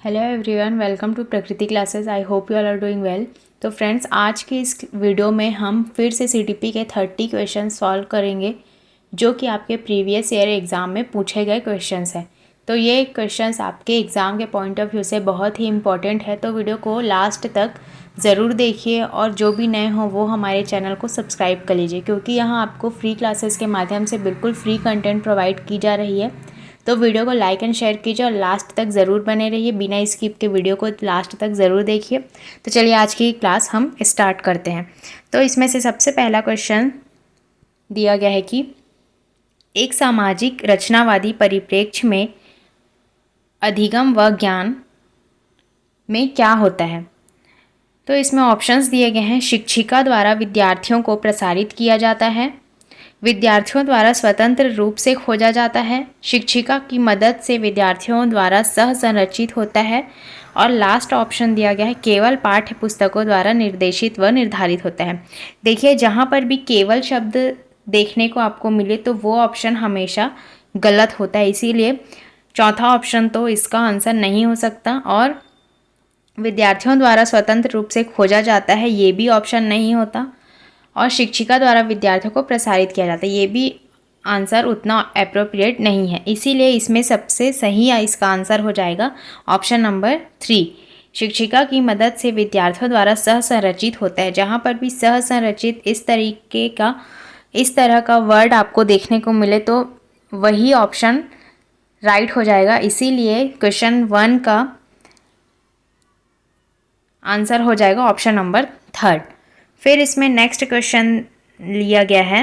Hello everyone, welcome to Prakriti classes. I hope you all are doing well. तो friends, आज की इस video में हम फिर से सीटीपी के 30 क्वेश्चन सॉल्व करेंगे जो कि आपके प्रीवियस ईयर एग्ज़ाम में पूछे गए क्वेश्चंस हैं। तो ये क्वेश्चंस आपके एग्ज़ाम के पॉइंट ऑफ व्यू से बहुत ही इंपॉर्टेंट है, तो वीडियो को लास्ट तक ज़रूर देखिए और जो भी नए हों वो हमारे चैनल को सब्सक्राइब कर लीजिए, क्योंकि यहाँ आपको फ्री क्लासेस के माध्यम से बिल्कुल फ्री कंटेंट प्रोवाइड की जा रही है। तो वीडियो को लाइक एंड शेयर कीजिए और लास्ट तक ज़रूर बने रहिए, बिना स्किप के वीडियो को लास्ट तक ज़रूर देखिए। तो चलिए आज की क्लास हम स्टार्ट करते हैं। तो इसमें से सबसे पहला क्वेश्चन दिया गया है कि एक सामाजिक रचनावादी परिप्रेक्ष्य में अधिगम व ज्ञान में क्या होता है। तो इसमें ऑप्शंस दिए गए हैं। शिक्षिका द्वारा विद्यार्थियों को प्रसारित किया जाता है, विद्यार्थियों द्वारा स्वतंत्र रूप से खोजा जाता है, शिक्षिका की मदद से विद्यार्थियों द्वारा सह संरचित होता है, और लास्ट ऑप्शन दिया गया है केवल पाठ्य पुस्तकों द्वारा निर्देशित व निर्धारित होता है। देखिए, जहाँ पर भी केवल शब्द देखने को आपको मिले तो वो ऑप्शन हमेशा गलत होता है, इसीलिए चौथा ऑप्शन तो इसका आंसर नहीं हो सकता। और विद्यार्थियों द्वारा स्वतंत्र रूप से खोजा जाता है, ये भी ऑप्शन नहीं होता। और शिक्षिका द्वारा विद्यार्थियों को प्रसारित किया जाता है, ये भी आंसर उतना अप्रोप्रिएट नहीं है, इसीलिए इसमें सबसे सही इसका आंसर हो जाएगा ऑप्शन नंबर 3। शिक्षिका की मदद से विद्यार्थियों द्वारा सह संरचित होता है। जहाँ पर भी सह संरचित इस तरह का वर्ड आपको देखने को मिले तो वही ऑप्शन राइट हो जाएगा, इसीलिए क्वेश्चन 1 का आंसर हो जाएगा ऑप्शन नंबर 3। फिर इसमें नेक्स्ट क्वेश्चन लिया गया है,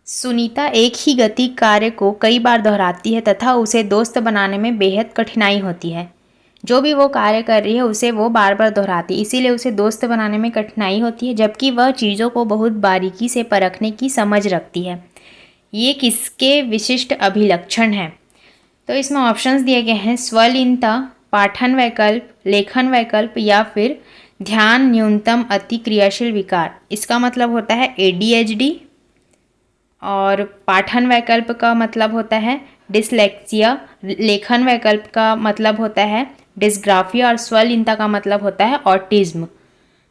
सुनीता एक ही गति कार्य को कई बार दोहराती है तथा उसे दोस्त बनाने में बेहद कठिनाई होती है। जो भी वो कार्य कर रही है उसे वो बार बार दोहराती है, इसीलिए उसे दोस्त बनाने में कठिनाई होती है, जबकि वह चीज़ों को बहुत बारीकी से परखने की समझ रखती है। ये किसके विशिष्ट अभिलक्षण हैं। तो इसमें ऑप्शंस दिए गए हैं स्वलीनता, पाठन वैकल्प, लेखन वैकल्प या फिर ध्यान न्यूनतम अति क्रियाशील विकार। इसका मतलब होता है ADHD, और पाठन वैकल्प का मतलब होता है डिसलेक्सिया, लेखन वैकल्प का मतलब होता है डिस्ग्राफिया, और स्वलीनता का मतलब होता है ऑटिज्म।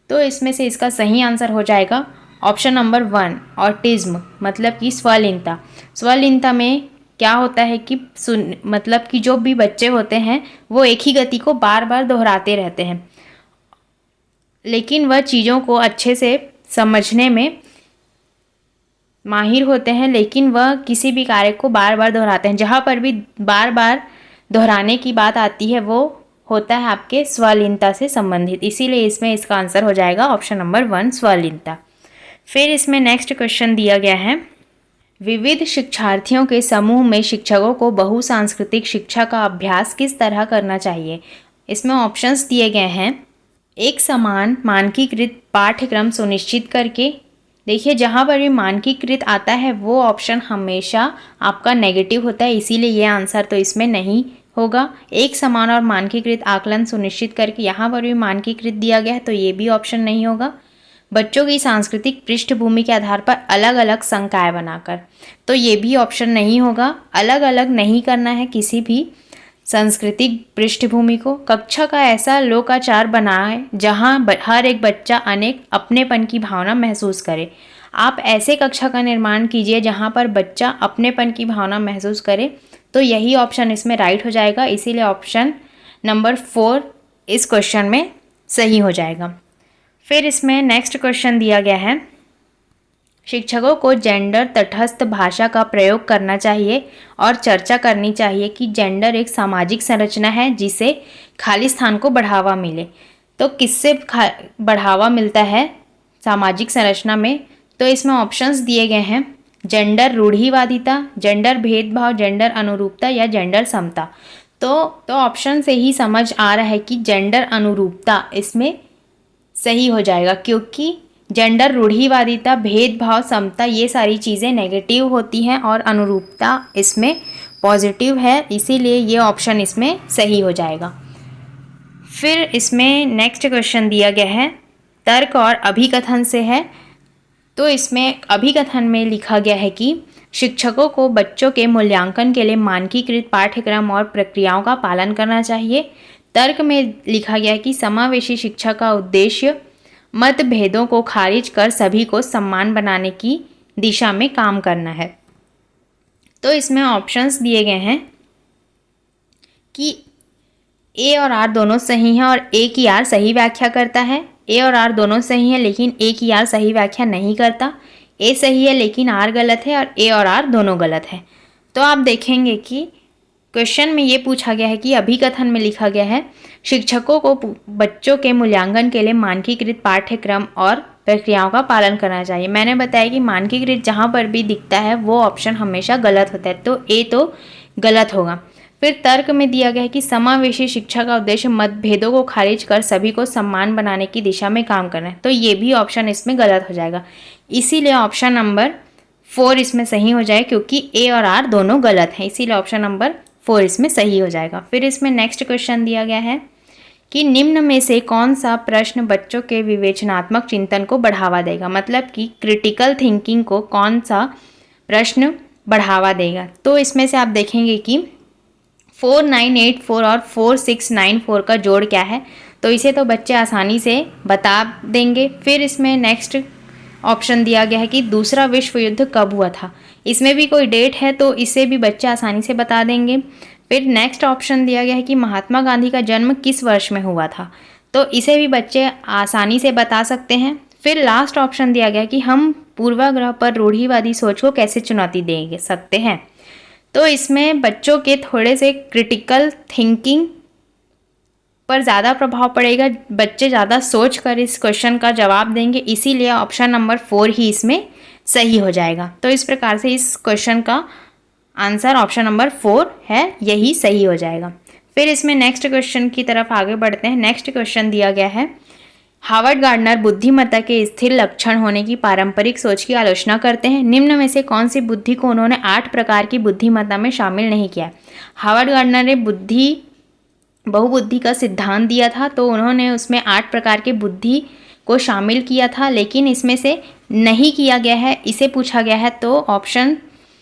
तो इसमें से इसका सही आंसर हो जाएगा ऑप्शन नंबर 1 ऑटिज्म, मतलब कि स्वलीनता। स्वलीनता में क्या होता है कि मतलब कि जो भी बच्चे होते हैं वो एक ही गति को बार बार दोहराते रहते हैं, लेकिन वह चीज़ों को अच्छे से समझने में माहिर होते हैं, लेकिन वह किसी भी कार्य को बार बार दोहराते हैं। जहाँ पर भी बार बार दोहराने की बात आती है वो होता है आपके स्वलीनता से संबंधित, इसीलिए इसमें इसका आंसर हो जाएगा ऑप्शन नंबर 1 स्वलीनता। फिर इसमें नेक्स्ट क्वेश्चन दिया गया है, विविध शिक्षार्थियों के समूह में शिक्षकों को बहुसांस्कृतिक शिक्षा का अभ्यास किस तरह करना चाहिए। इसमें ऑप्शंस दिए गए हैं, एक समान मानकीकृत पाठ्यक्रम सुनिश्चित करके। देखिए, जहाँ पर भी मानकीकृत आता है वो ऑप्शन हमेशा आपका नेगेटिव होता है, इसीलिए ये आंसर तो इसमें नहीं होगा। एक समान और मानकीकृत आकलन सुनिश्चित करके, यहाँ पर भी मानकीकृत दिया गया है तो ये भी ऑप्शन नहीं होगा। बच्चों की सांस्कृतिक पृष्ठभूमि के आधार पर अलग अलग संकाय बनाकर, तो ये भी ऑप्शन नहीं होगा। अलग अलग नहीं करना है किसी भी सांस्कृतिक पृष्ठभूमि को। कक्षा का ऐसा लोकाचार बनाए जहां हर एक बच्चा अनेक अपनेपन की भावना महसूस करे। आप ऐसे कक्षा का निर्माण कीजिए जहां पर बच्चा अपनेपन की भावना महसूस करे, तो यही ऑप्शन इसमें राइट हो जाएगा, इसीलिए ऑप्शन नंबर 4 इस क्वेश्चन में सही हो जाएगा। फिर इसमें नेक्स्ट क्वेश्चन दिया गया है, शिक्षकों को जेंडर तटस्थ भाषा का प्रयोग करना चाहिए और चर्चा करनी चाहिए कि जेंडर एक सामाजिक संरचना है जिसे खाली स्थान को बढ़ावा मिले। तो किससे बढ़ावा मिलता है सामाजिक संरचना में, तो इसमें ऑप्शंस दिए गए हैं, जेंडर रूढ़िवादिता, जेंडर भेदभाव, जेंडर अनुरूपता या जेंडर समता। तो ऑप्शन से ही समझ आ रहा है कि जेंडर अनुरूपता इसमें सही हो जाएगा, क्योंकि जेंडर रूढ़िवादिता, भेदभाव, समता ये सारी चीज़ें नेगेटिव होती हैं और अनुरूपता इसमें पॉजिटिव है, इसीलिए ये ऑप्शन इसमें सही हो जाएगा। फिर इसमें नेक्स्ट क्वेश्चन दिया गया है, तर्क और अभिकथन से है। तो इसमें अभिकथन में लिखा गया है कि शिक्षकों को बच्चों के मूल्यांकन के लिए मानकीकृत पाठ्यक्रम और प्रक्रियाओं का पालन करना चाहिए। तर्क में लिखा गया है कि समावेशी शिक्षा का उद्देश्य मतभेदों को खारिज कर सभी को समान बनाने की दिशा में काम करना है। तो इसमें ऑप्शंस दिए गए हैं कि ए और आर दोनों सही हैं और ए की आर सही व्याख्या करता है। ए और आर दोनों सही हैं लेकिन ए की आर सही व्याख्या नहीं करता। ए सही है लेकिन आर गलत है और ए और आर दोनों गलत है। तो आप देखेंगे कि क्वेश्चन में ये पूछा गया है कि अभिकथन में लिखा गया है शिक्षकों को बच्चों के मूल्यांकन के लिए मानकीकृत पाठ्यक्रम और प्रक्रियाओं का पालन करना चाहिए। मैंने बताया कि मानकीकृत जहाँ पर भी दिखता है वो ऑप्शन हमेशा गलत होता है, तो ए तो गलत होगा। फिर तर्क में दिया गया है कि समावेशी शिक्षा का उद्देश्य मतभेदों को खारिज कर सभी को सम्मान बनाने की दिशा में काम करना है, तो ये भी ऑप्शन इसमें गलत हो जाएगा। इसीलिए ऑप्शन नंबर 4 इसमें सही हो जाए, क्योंकि ए और आर दोनों गलत हैं, इसीलिए ऑप्शन नंबर 4 इसमें सही हो जाएगा। फिर इसमें नेक्स्ट क्वेश्चन दिया गया है कि निम्न में से कौन सा प्रश्न बच्चों के विवेचनात्मक चिंतन को बढ़ावा देगा, मतलब कि क्रिटिकल थिंकिंग को कौन सा प्रश्न बढ़ावा देगा। तो इसमें से आप देखेंगे कि 4984 और 4694 का जोड़ क्या है, तो इसे तो बच्चे आसानी से बता देंगे। फिर इसमें नेक्स्ट ऑप्शन दिया गया है कि दूसरा विश्व युद्ध कब हुआ था, इसमें भी कोई डेट है तो इसे भी बच्चे आसानी से बता देंगे। फिर नेक्स्ट ऑप्शन दिया गया है कि महात्मा गांधी का जन्म किस वर्ष में हुआ था, तो इसे भी बच्चे आसानी से बता सकते हैं। फिर लास्ट ऑप्शन दिया गया कि हम पूर्वाग्रह पर रूढ़िवादी सोच को कैसे चुनौती दे सकते हैं, तो इसमें बच्चों के थोड़े से क्रिटिकल थिंकिंग पर ज़्यादा प्रभाव पड़ेगा, बच्चे ज़्यादा सोच कर इस क्वेश्चन का जवाब देंगे, इसीलिए ऑप्शन नंबर 4 ही इसमें सही हो जाएगा। तो इस प्रकार से इस क्वेश्चन का आंसर ऑप्शन नंबर 4 है, यही सही हो जाएगा। फिर इसमें नेक्स्ट क्वेश्चन की तरफ आगे बढ़ते हैं। नेक्स्ट क्वेश्चन दिया गया है हावर्ड गार्डनर बुद्धिमत्ता के स्थिर लक्षण होने की पारंपरिक सोच की आलोचना करते हैं। निम्न में से कौन सी बुद्धि को उन्होंने 8 प्रकार की बुद्धिमत्ता में शामिल नहीं किया। हावर्ड गार्डनर ने बहुबुद्धि का सिद्धांत दिया था, तो उन्होंने उसमें 8 प्रकार की बुद्धि को शामिल किया था, लेकिन इसमें से नहीं किया गया है, इसे पूछा गया है। तो ऑप्शन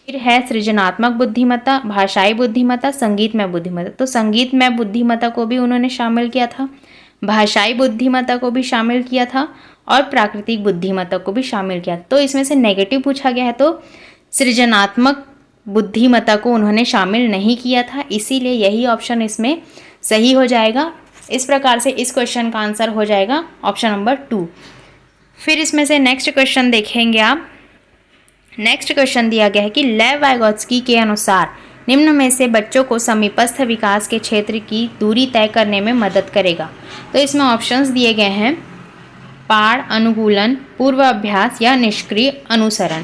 फिर है सृजनात्मक बुद्धिमत्ता, भाषाई बुद्धिमत्ता, संगीतमय बुद्धिमत्ता। तो संगीतमय बुद्धिमत्ता को भी उन्होंने शामिल किया था, भाषाई बुद्धिमत्ता को भी शामिल किया था और प्राकृतिक बुद्धिमत्ता को भी शामिल किया। तो इसमें से नेगेटिव पूछा गया है, तो सृजनात्मक बुद्धिमत्ता को उन्होंने शामिल नहीं किया था, इसीलिए यही ऑप्शन इसमें सही हो जाएगा। इस प्रकार से इस क्वेश्चन का आंसर हो जाएगा ऑप्शन नंबर 2। फिर इसमें से नेक्स्ट क्वेश्चन देखेंगे आप। नेक्स्ट क्वेश्चन दिया गया है कि लेव वाइगोत्स्की के अनुसार निम्न में से बच्चों को समीपस्थ विकास के क्षेत्र की दूरी तय करने में मदद करेगा। तो इसमें ऑप्शंस दिए गए हैं पाड़, अनुकूलन, पूर्व अभ्यास या निष्क्रिय अनुसरण।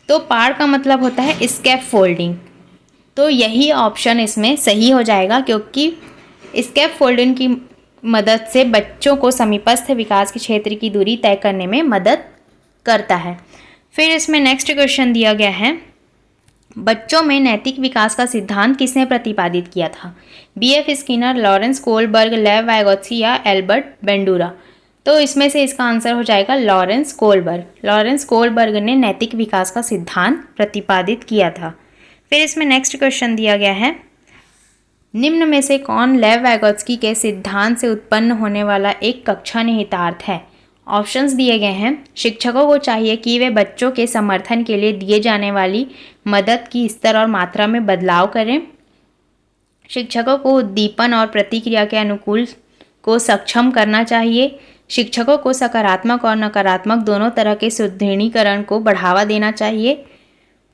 तो पाड़ का मतलब होता है स्कैप फोल्डिंग, तो यही ऑप्शन इसमें सही हो जाएगा, क्योंकि स्कैप फोल्डिंग की मदद से बच्चों को समीपस्थ विकास के क्षेत्र की दूरी तय करने में मदद करता है। फिर इसमें नेक्स्ट क्वेश्चन दिया गया है बच्चों में नैतिक विकास का सिद्धांत किसने प्रतिपादित किया था। B.F. स्किनर, लॉरेंस कोलबर्ग, लेव वाइगोत्स्की या एल्बर्ट बेंडूरा। तो इसमें से इसका आंसर हो जाएगा लॉरेंस कोलबर्ग। लॉरेंस कोलबर्ग ने नैतिक विकास का सिद्धांत प्रतिपादित किया था। फिर इसमें नेक्स्ट क्वेश्चन दिया गया है निम्न में से कौन लेव वाइगोत्स्की के सिद्धांत से उत्पन्न होने वाला एक कक्षा निहितार्थ है। ऑप्शंस दिए गए हैं शिक्षकों को चाहिए कि वे बच्चों के समर्थन के लिए दिए जाने वाली मदद की स्तर और मात्रा में बदलाव करें, शिक्षकों को उद्दीपन और प्रतिक्रिया के अनुकूल को सक्षम करना चाहिए, शिक्षकों को सकारात्मक और नकारात्मक दोनों तरह के सुदृढ़ीकरण को बढ़ावा देना चाहिए।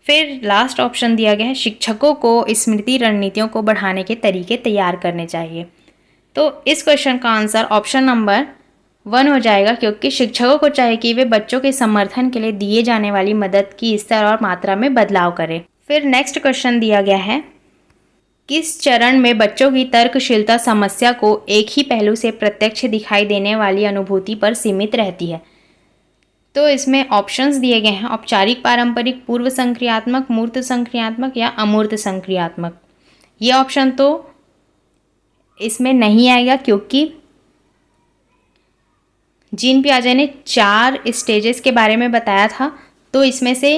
फिर लास्ट ऑप्शन दिया गया है शिक्षकों को स्मृति रणनीतियों को बढ़ाने के तरीके तैयार करने चाहिए। तो इस क्वेश्चन का आंसर ऑप्शन नंबर 1 हो जाएगा, क्योंकि शिक्षकों को चाहिए कि वे बच्चों के समर्थन के लिए दिए जाने वाली मदद की स्तर और मात्रा में बदलाव करें। फिर नेक्स्ट क्वेश्चन दिया गया है किस चरण में बच्चों की तर्कशीलता समस्या को एक ही पहलू से प्रत्यक्ष दिखाई देने वाली अनुभूति पर सीमित रहती है। तो इसमें ऑप्शंस दिए गए हैं औपचारिक, पारंपरिक, पूर्व संक्रियात्मक, मूर्त संक्रियात्मक या अमूर्त संक्रियात्मक। ये ऑप्शन तो इसमें नहीं आएगा, क्योंकि जीन पियाजे ने 4 स्टेजेस के बारे में बताया था, तो इसमें से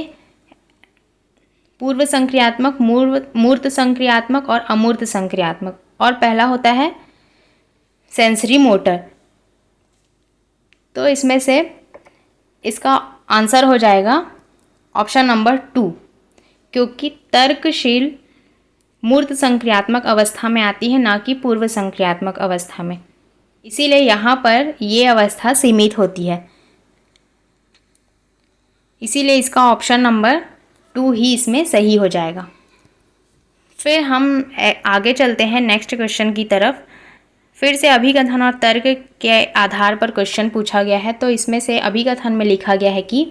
पूर्व संक्रियात्मक, मूर्त संक्रियात्मक और अमूर्त संक्रियात्मक। और पहला होता है सेंसरी मोटर। तो इसमें से इसका आंसर हो जाएगा ऑप्शन नंबर 2, क्योंकि तर्कशील मूर्त संक्रियात्मक अवस्था में आती है, ना कि पूर्व संक्रियात्मक अवस्था में। इसीलिए यहाँ पर ये अवस्था सीमित होती है, इसीलिए इसका ऑप्शन नंबर 2 ही इसमें सही हो जाएगा। फिर हम आगे चलते हैं नेक्स्ट क्वेश्चन की तरफ। फिर से अभिकथन और तर्क के आधार पर क्वेश्चन पूछा गया है। तो इसमें से अभिकथन में लिखा गया है कि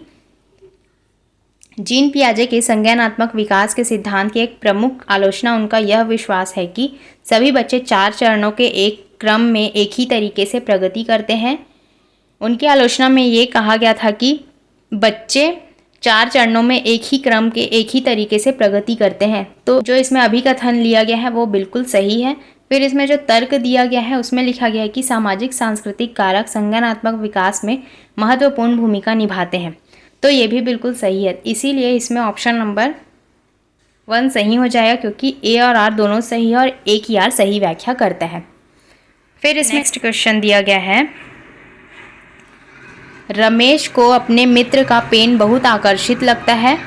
जीन पियाजे के संज्ञानात्मक विकास के सिद्धांत की एक प्रमुख आलोचना उनका यह विश्वास है कि सभी बच्चे 4 चरणों के एक क्रम में एक ही तरीके से प्रगति करते हैं। उनकी आलोचना में ये कहा गया था कि बच्चे 4 चरणों में एक ही क्रम के एक ही तरीके से प्रगति करते हैं। तो जो इसमें अभिकथन लिया गया है वो बिल्कुल सही है। फिर इसमें जो तर्क दिया गया है उसमें लिखा गया है कि सामाजिक सांस्कृतिक कारक संज्ञानात्मक विकास में महत्वपूर्ण भूमिका निभाते हैं। तो ये भी बिल्कुल सही है, इसीलिए इसमें ऑप्शन नंबर 1 सही हो जाएगा, क्योंकि ए और आर दोनों सही है और एक ही आर सही व्याख्या करता है। फिर इसमें नेक्स्ट क्वेश्चन दिया गया है, रमेश को अपने मित्र का पेन बहुत आकर्षित लगता है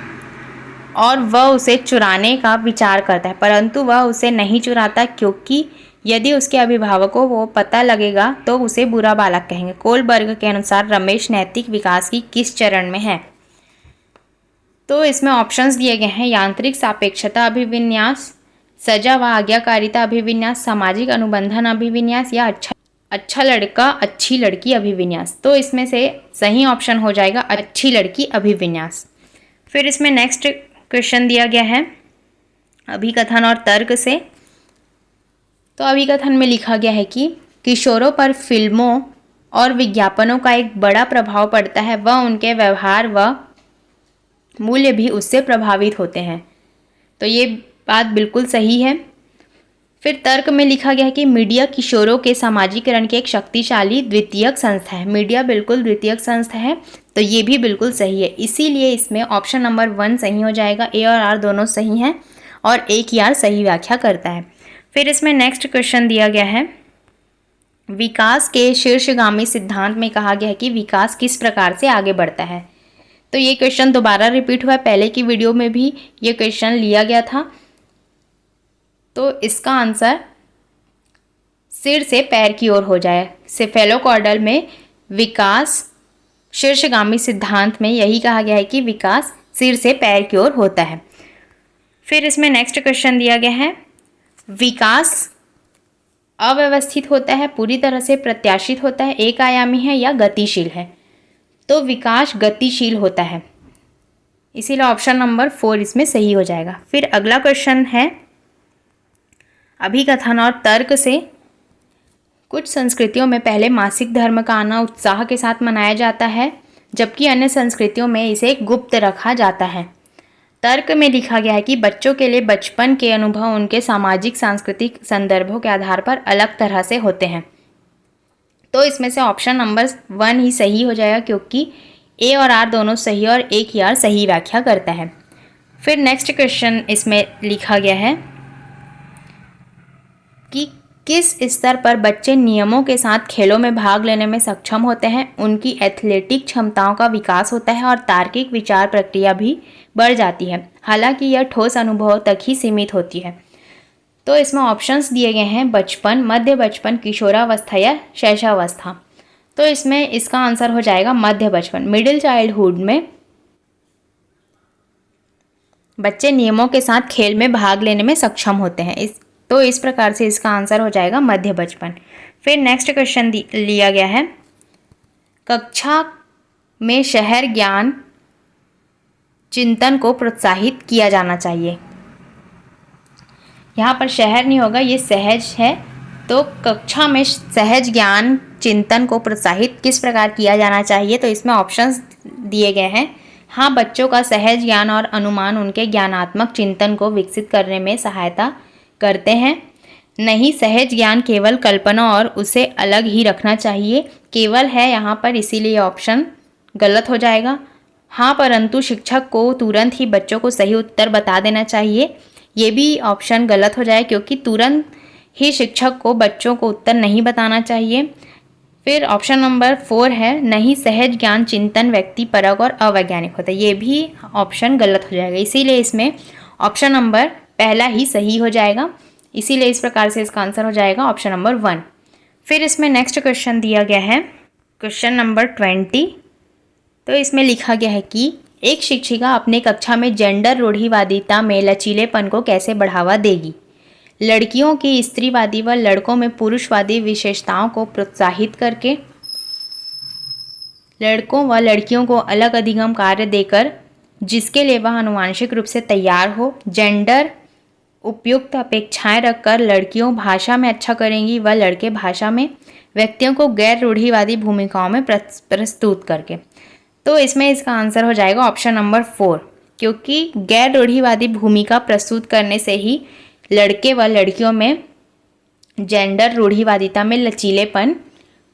और वह उसे चुराने का विचार करता है, परंतु वह उसे नहीं चुराता, क्योंकि यदि उसके अभिभावकों को पता लगेगा तो उसे बुरा बालक कहेंगे। कोलबर्ग के अनुसार रमेश नैतिक विकास की किस चरण में है? तो इसमें ऑप्शंस दिए गए हैं, यांत्रिक सापेक्षता अभिविन्यास, सजा व आज्ञाकारिता अभिविन्यास, सामाजिक अनुबंधन अभिविन्यास या अच्छा लड़का अच्छी लड़की अभिविन्यास। तो इसमें से सही ऑप्शन हो जाएगा अच्छी लड़की अभिविन्यास। फिर इसमें नेक्स्ट क्वेश्चन दिया गया है अभिकथन और तर्क से। तो अभिकथन में लिखा गया है कि किशोरों पर फिल्मों और विज्ञापनों का एक बड़ा प्रभाव पड़ता है, वह उनके व्यवहार व मूल्य भी उससे प्रभावित होते हैं। तो ये बात बिल्कुल सही है। फिर तर्क में लिखा गया है कि मीडिया किशोरों के सामाजिकरण की एक शक्तिशाली द्वितीयक संस्था है। मीडिया बिल्कुल द्वितीयक संस्था है, तो ये भी बिल्कुल सही है। इसीलिए इसमें ऑप्शन नंबर 1 सही हो जाएगा। ए और आर दोनों सही हैं और एक ही आर सही व्याख्या करता है। फिर इसमें नेक्स्ट क्वेश्चन दिया गया है, विकास के शीर्षगामी सिद्धांत में कहा गया है कि विकास किस प्रकार से आगे बढ़ता है। तो ये क्वेश्चन दोबारा रिपीट हुआ है, पहले की वीडियो में भी ये क्वेश्चन लिया गया था। तो इसका आंसर सिर से पैर की ओर हो जाए। सेफेलोकॉर्डल में विकास शीर्षगामी सिद्धांत में यही कहा गया है कि विकास सिर से पैर की ओर होता है। फिर इसमें नेक्स्ट क्वेश्चन दिया गया है, विकास अव्यवस्थित होता है, पूरी तरह से प्रत्याशित होता है, एक आयामी है या गतिशील है। तो विकास गतिशील होता है, इसीलिए ऑप्शन नंबर 4 इसमें सही हो जाएगा। फिर अगला क्वेश्चन है अभिकथन और तर्क से। कुछ संस्कृतियों में पहले मासिक धर्म का आना उत्साह के साथ मनाया जाता है, जबकि अन्य संस्कृतियों में इसे गुप्त रखा जाता है। तर्क में लिखा गया है कि बच्चों के लिए बचपन के अनुभव उनके सामाजिक सांस्कृतिक संदर्भों के आधार पर अलग तरह से होते हैं। तो इसमें से ऑप्शन नंबर 1 ही सही हो जाएगा, क्योंकि ए और आर दोनों सही और एक ही आर सही व्याख्या करता है। फिर नेक्स्ट क्वेश्चन इसमें लिखा गया है कि किस स्तर पर बच्चे नियमों के साथ खेलों में भाग लेने में सक्षम होते हैं, उनकी एथलेटिक क्षमताओं का विकास होता है और तार्किक विचार प्रक्रिया भी बढ़ जाती है। हालांकि यह ठोस अनुभव तक ही सीमित होती है। तो इसमें ऑप्शंस दिए गए हैं, बचपन, मध्य बचपन, किशोरावस्था या शैशवावस्था। तो इसमें इसका आंसर हो जाएगा मध्य बचपन। मिडिल चाइल्डहुड में बच्चे नियमों के साथ खेल में भाग लेने में सक्षम होते हैं। तो इस प्रकार से इसका आंसर हो जाएगा मध्य बचपन। फिर नेक्स्ट क्वेश्चन लिया गया है, कक्षा में शहर ज्ञान चिंतन को प्रोत्साहित किया जाना चाहिए। यहाँ पर शहर नहीं होगा, ये सहज है। तो कक्षा में सहज ज्ञान चिंतन को प्रोत्साहित किस प्रकार किया जाना चाहिए? तो इसमें ऑप्शंस दिए गए हैं। हाँ, बच्चों का सहज ज्ञान और अनुमान उनके ज्ञानात्मक चिंतन को विकसित करने में सहायता करते हैं। नहीं, सहज ज्ञान केवल कल्पना और उसे अलग ही रखना चाहिए। केवल है यहाँ पर, इसीलिए ऑप्शन गलत हो जाएगा। हाँ, परंतु शिक्षक को तुरंत ही बच्चों को सही उत्तर बता देना चाहिए। ये भी ऑप्शन गलत हो जाए क्योंकि तुरंत ही शिक्षक को बच्चों को उत्तर नहीं बताना चाहिए। फिर ऑप्शन नंबर 4 है, नहीं सहज ज्ञान चिंतन व्यक्ति परक और अवैज्ञानिक होता है। ये भी ऑप्शन गलत हो जाएगा, इसीलिए इसमें ऑप्शन नंबर पहला ही सही हो जाएगा। इसीलिए इस प्रकार से इसका आंसर हो जाएगा ऑप्शन नंबर 1। फिर इसमें नेक्स्ट क्वेश्चन दिया गया है, क्वेश्चन नंबर 20। तो इसमें लिखा गया है कि एक शिक्षिका अपने कक्षा में जेंडर रूढ़िवादिता में लचीलेपन को कैसे बढ़ावा देगी। लड़कियों की स्त्रीवादी व लड़कों में पुरुषवादी विशेषताओं को प्रोत्साहित करके, लड़कों व लड़कियों को अलग अधिगम कार्य देकर जिसके लिए वह आनुवांशिक रूप से तैयार हो, जेंडर उपयुक्त अपेक्षाएं रखकर लड़कियों भाषा में अच्छा करेंगी व लड़के भाषा में, व्यक्तियों को गैर रूढ़िवादी भूमिकाओं में प्रस्तुत करके। तो इसमें इसका आंसर हो जाएगा ऑप्शन नंबर 4, क्योंकि गैर रूढ़िवादी भूमिका प्रस्तुत करने से ही लड़के व लड़कियों में जेंडर रूढ़िवादिता में लचीलेपन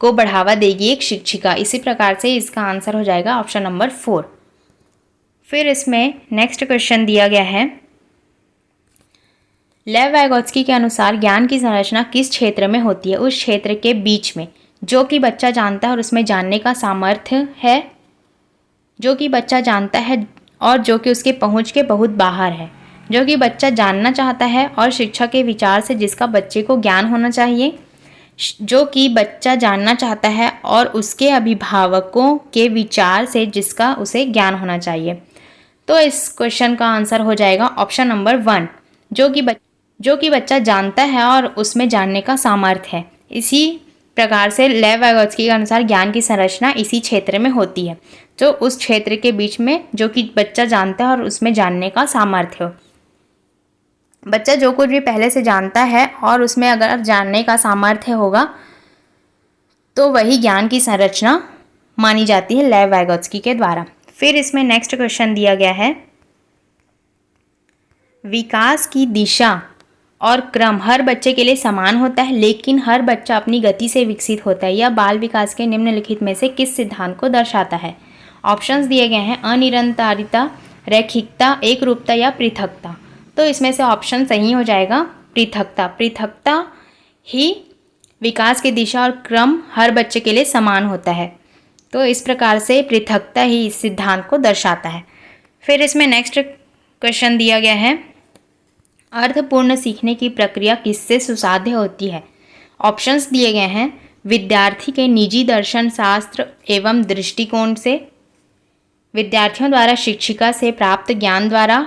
को बढ़ावा देगी एक शिक्षिका। इसी प्रकार से इसका आंसर हो जाएगा ऑप्शन नंबर 4। फिर इसमें नेक्स्ट क्वेश्चन दिया गया है, लेव वाइगोत्स्की के अनुसार ज्ञान की संरचना किस क्षेत्र में होती है? उस क्षेत्र के बीच में जो कि बच्चा जानता है और उसमें जानने का सामर्थ्य है, जो कि बच्चा जानता है और जो कि उसके पहुंच के बहुत बाहर है, जो कि बच्चा जानना चाहता है और शिक्षक के विचार से जिसका बच्चे को ज्ञान होना चाहिए, जो कि बच्चा जानना चाहता है और उसके अभिभावकों के विचार से जिसका उसे ज्ञान होना चाहिए। तो इस क्वेश्चन का आंसर हो जाएगा ऑप्शन नंबर 1, जो कि बच्चा जानता है और उसमें जानने का सामर्थ्य है। इसी प्रकार से लेव वाइगोत्स्की के अनुसार ज्ञान की संरचना इसी क्षेत्र में होती है, जो उस क्षेत्र के बीच में जो कि बच्चा जानता है और उसमें जानने का सामर्थ्य हो। बच्चा जो कुछ भी पहले से जानता है और उसमें अगर जानने का सामर्थ्य होगा तो वही ज्ञान की संरचना मानी जाती है लेव वाइगोत्स्की के द्वारा। फिर इसमें नेक्स्ट क्वेश्चन दिया गया है, विकास की दिशा और क्रम हर बच्चे के लिए समान होता है, लेकिन हर बच्चा अपनी गति से विकसित होता है। यह बाल विकास के निम्नलिखित में से किस सिद्धांत को दर्शाता है? ऑप्शंस दिए गए हैं, अनिरंतरिता, रैखिकता, एकरूपता या पृथकता। तो इसमें से ऑप्शन सही हो जाएगा पृथकता। पृथकता ही विकास की दिशा और क्रम हर बच्चे के लिए समान होता है। तो इस प्रकार से पृथकता ही इस सिद्धांत को दर्शाता है। फिर इसमें नेक्स्ट क्वेश्चन दिया गया है, अर्थपूर्ण सीखने की प्रक्रिया किससे सुसाध्य होती है? ऑप्शंस दिए गए हैं, विद्यार्थी के निजी दर्शन शास्त्र एवं दृष्टिकोण से, विद्यार्थियों द्वारा शिक्षिका से प्राप्त ज्ञान द्वारा,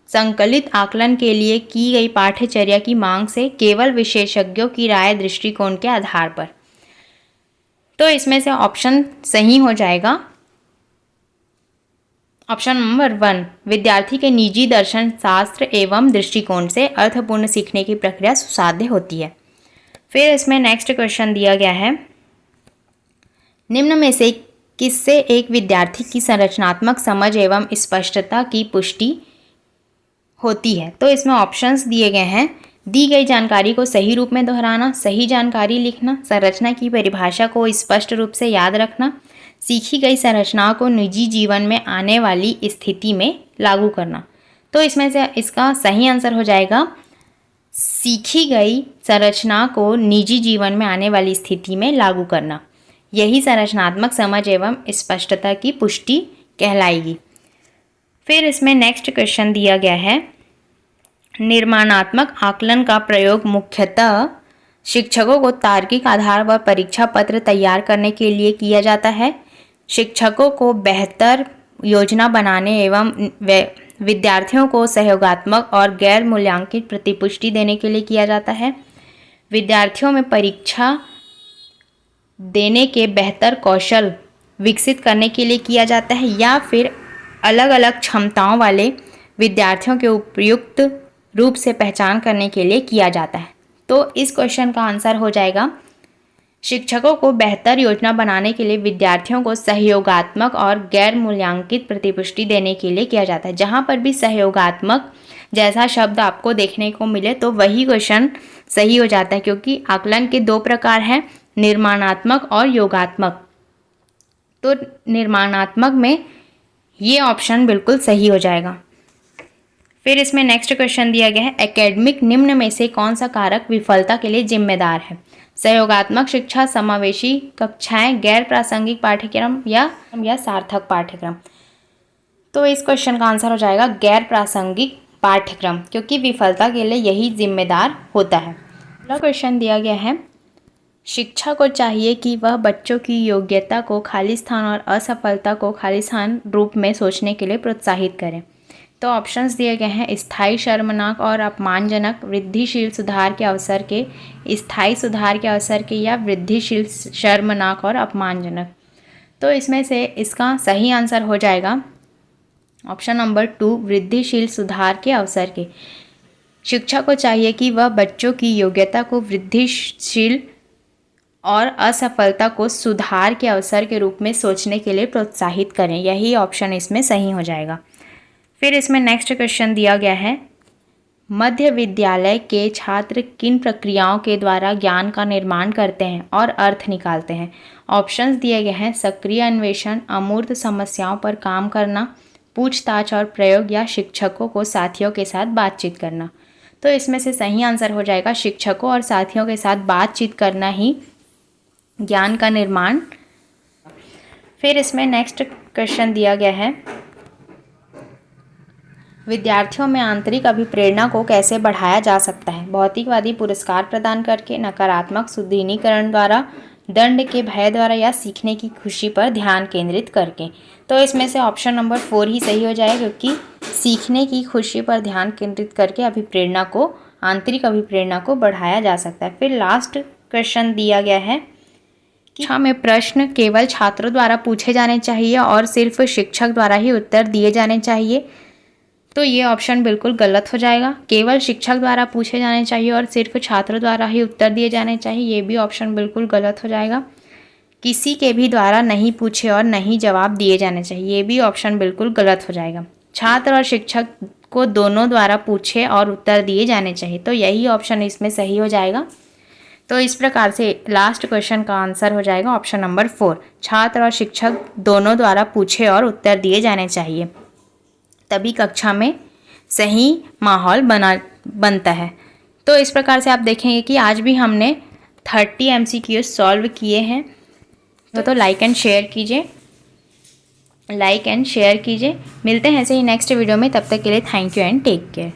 संकलित आकलन के लिए की गई पाठ्यचर्या की मांग से, केवल विशेषज्ञों की राय दृष्टिकोण के आधार पर। तो इसमें से ऑप्शन सही हो जाएगा ऑप्शन नंबर 1, विद्यार्थी के निजी दर्शन शास्त्र एवं दृष्टिकोण से अर्थपूर्ण सीखने की प्रक्रिया सुसाध्य होती है। फिर इसमें नेक्स्ट क्वेश्चन दिया गया है, निम्न में से किससे एक विद्यार्थी की संरचनात्मक समझ एवं स्पष्टता की पुष्टि होती है? तो इसमें ऑप्शंस दिए गए हैं, दी गई जानकारी को सही रूप में दोहराना, सही जानकारी लिखना, संरचना की परिभाषा को स्पष्ट रूप से याद रखना, सीखी गई संरचनाओं को निजी जीवन में आने वाली स्थिति में लागू करना। तो इसमें से इसका सही आंसर हो जाएगा, सीखी गई संरचना को निजी जीवन में आने वाली स्थिति में लागू करना। यही संरचनात्मक समझ एवं स्पष्टता की पुष्टि कहलाएगी। फिर इसमें नेक्स्ट क्वेश्चन दिया गया है, निर्माणात्मक आकलन का प्रयोग मुख्यतः शिक्षकों को तार्किक आधार पर परीक्षा पत्र तैयार करने के लिए किया जाता है, शिक्षकों को बेहतर योजना बनाने एवं विद्यार्थियों को सहयोगात्मक और गैर मूल्यांकित प्रतिपुष्टि देने के लिए किया जाता है, विद्यार्थियों में परीक्षा देने के बेहतर कौशल विकसित करने के लिए किया जाता है, या फिर अलग अलग क्षमताओं वाले विद्यार्थियों के उपयुक्त रूप से पहचान करने के लिए किया जाता है। तो इस क्वेश्चन का आंसर हो जाएगा, शिक्षकों को बेहतर योजना बनाने के लिए विद्यार्थियों को सहयोगात्मक और गैर मूल्यांकित प्रतिपुष्टि देने के लिए किया जाता है। जहाँ पर भी सहयोगात्मक जैसा शब्द आपको देखने को मिले तो वही क्वेश्चन सही हो जाता है, क्योंकि आकलन के 2 प्रकार हैं, निर्माणात्मक और योगात्मक। तो निर्माणात्मक में ये ऑप्शन बिल्कुल सही हो जाएगा। फिर इसमें नेक्स्ट क्वेश्चन दिया गया है, एकेडमिक निम्न में से कौन सा कारक विफलता के लिए जिम्मेदार है? सहयोगात्मक शिक्षा, समावेशी कक्षाएं, गैर प्रासंगिक पाठ्यक्रम या सार्थक पाठ्यक्रम। तो इस क्वेश्चन का आंसर हो जाएगा गैर प्रासंगिक पाठ्यक्रम, क्योंकि विफलता के लिए यही जिम्मेदार होता है। अगला क्वेश्चन दिया गया है, शिक्षा को चाहिए कि वह बच्चों की योग्यता को खालिस्तान और असफलता को खालिस्तान रूप में सोचने के लिए प्रोत्साहित करें। तो ऑप्शंस दिए गए हैं, स्थायी शर्मनाक और अपमानजनक, वृद्धिशील सुधार के अवसर के, स्थायी सुधार के अवसर के, या वृद्धिशील शर्मनाक और अपमानजनक। तो इसमें से इसका सही आंसर हो जाएगा ऑप्शन नंबर 2, वृद्धिशील सुधार के अवसर के। शिक्षा को चाहिए कि वह बच्चों की योग्यता को वृद्धिशील और असफलता को सुधार के अवसर के रूप में सोचने के लिए प्रोत्साहित करें। यही ऑप्शन इसमें सही हो जाएगा। फिर इसमें नेक्स्ट क्वेश्चन दिया गया है, मध्य विद्यालय के छात्र किन प्रक्रियाओं के द्वारा ज्ञान का निर्माण करते हैं और अर्थ निकालते हैं? ऑप्शंस दिए गए हैं, सक्रिय अन्वेषण, अमूर्त समस्याओं पर काम करना, पूछताछ और प्रयोग, या शिक्षकों को साथियों के साथ बातचीत करना। तो इसमें से सही आंसर हो जाएगा शिक्षकों और साथियों के साथ बातचीत करना ही ज्ञान का निर्माण। फिर इसमें नेक्स्ट क्वेश्चन दिया गया है, विद्यार्थियों में आंतरिक अभिप्रेरणा को कैसे बढ़ाया जा सकता है? भौतिकवादी पुरस्कार प्रदान करके, नकारात्मक सुदृढ़ीकरण द्वारा, दंड के भय द्वारा, या सीखने की खुशी पर ध्यान केंद्रित करके। तो इसमें से ऑप्शन नंबर 4 ही सही हो जाएगा, क्योंकि सीखने की खुशी पर ध्यान केंद्रित करके अभिप्रेरणा को, आंतरिक अभिप्रेरणा को बढ़ाया जा सकता है। फिर लास्ट क्वेश्चन दिया गया है, कक्षा में प्रश्न केवल छात्रों द्वारा पूछे जाने चाहिए और सिर्फ शिक्षक द्वारा ही उत्तर दिए जाने चाहिए। तो ये ऑप्शन बिल्कुल गलत हो जाएगा। केवल शिक्षक द्वारा पूछे जाने चाहिए और सिर्फ छात्रों द्वारा ही उत्तर दिए जाने चाहिए, ये भी ऑप्शन बिल्कुल गलत हो जाएगा। किसी के भी द्वारा नहीं पूछे और नहीं जवाब दिए जाने चाहिए, ये भी ऑप्शन बिल्कुल गलत हो जाएगा। छात्र और शिक्षक को दोनों द्वारा पूछे और उत्तर दिए जाने चाहिए, तो यही ऑप्शन इसमें सही हो जाएगा। तो इस प्रकार से लास्ट क्वेश्चन का आंसर हो जाएगा ऑप्शन नंबर 4, छात्र और शिक्षक दोनों द्वारा पूछे और उत्तर दिए जाने चाहिए, तभी कक्षा में सही माहौल बनता है। तो इस प्रकार से आप देखेंगे कि आज भी हमने 30 MCQ सॉल्व किए हैं। तो लाइक एंड शेयर कीजिए। मिलते हैं ऐसे ही नेक्स्ट वीडियो में, तब तक के लिए thank you and take care.